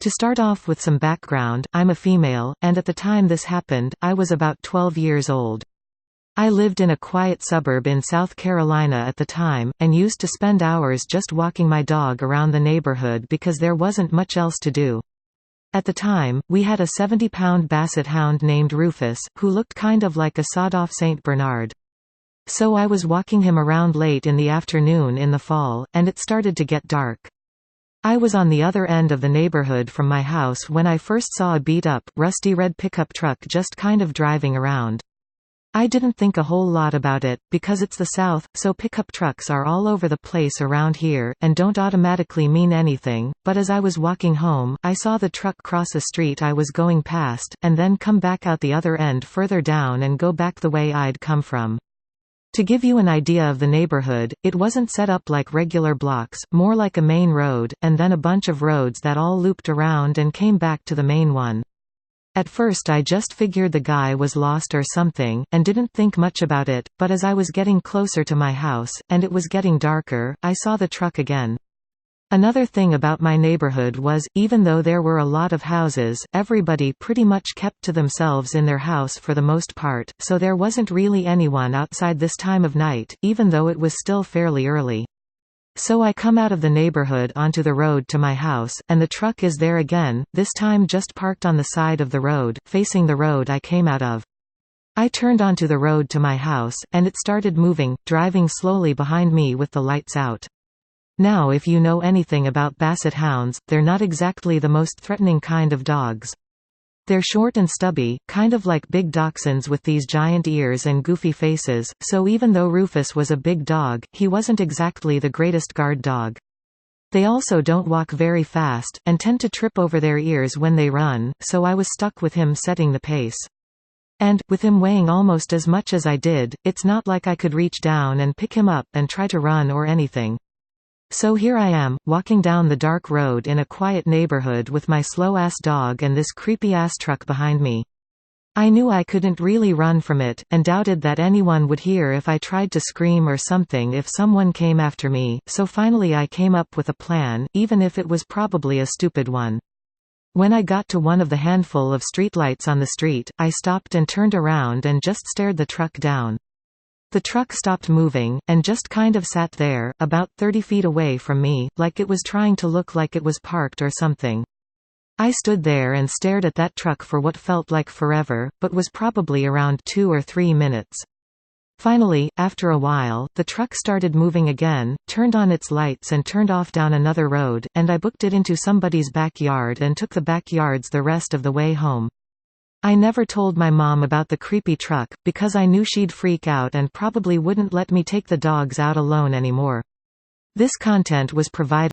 To start off with some background, I'm a female, and at the time this happened, I was about 12 years old. I lived in a quiet suburb in South Carolina at the time, and used to spend hours just walking my dog around the neighborhood because there wasn't much else to do. At the time, we had a 70-pound basset hound named Rufus, who looked kind of like a sawed-off Saint Bernard. So I was walking him around late in the afternoon in the fall, and it started to get dark. I was on the other end of the neighborhood from my house when I first saw a beat-up, rusty red pickup truck just kind of driving around. I didn't think a whole lot about it, because it's the South, so pickup trucks are all over the place around here, and don't automatically mean anything, but as I was walking home, I saw the truck cross a street I was going past, and then come back out the other end further down and go back the way I'd come from. To give you an idea of the neighborhood, it wasn't set up like regular blocks, more like a main road, and then a bunch of roads that all looped around and came back to the main one. At first I just figured the guy was lost or something, and didn't think much about it, but as I was getting closer to my house, and it was getting darker, I saw the truck again. Another thing about my neighborhood was, even though there were a lot of houses, everybody pretty much kept to themselves in their house for the most part, so there wasn't really anyone outside this time of night, even though it was still fairly early. So I come out of the neighborhood onto the road to my house, and the truck is there again, this time just parked on the side of the road, facing the road I came out of. I turned onto the road to my house, and it started moving, driving slowly behind me with the lights out. Now if you know anything about basset hounds, they're not exactly the most threatening kind of dogs. They're short and stubby, kind of like big dachshunds with these giant ears and goofy faces, so even though Rufus was a big dog, he wasn't exactly the greatest guard dog. They also don't walk very fast, and tend to trip over their ears when they run, so I was stuck with him setting the pace. And, with him weighing almost as much as I did, it's not like I could reach down and pick him up and try to run or anything. So here I am, walking down the dark road in a quiet neighborhood with my slow-ass dog and this creepy-ass truck behind me. I knew I couldn't really run from it, and doubted that anyone would hear if I tried to scream or something if someone came after me, so finally I came up with a plan, even if it was probably a stupid one. When I got to one of the handful of streetlights on the street, I stopped and turned around and just stared the truck down. The truck stopped moving, and just kind of sat there, about 30 feet away from me, like it was trying to look like it was parked or something. I stood there and stared at that truck for what felt like forever, but was probably around 2 or 3 minutes. Finally, after a while, the truck started moving again, turned on its lights and turned off down another road, and I booked it into somebody's backyard and took the backyards the rest of the way home. I never told my mom about the creepy truck, because I knew she'd freak out and probably wouldn't let me take the dogs out alone anymore. This content was provided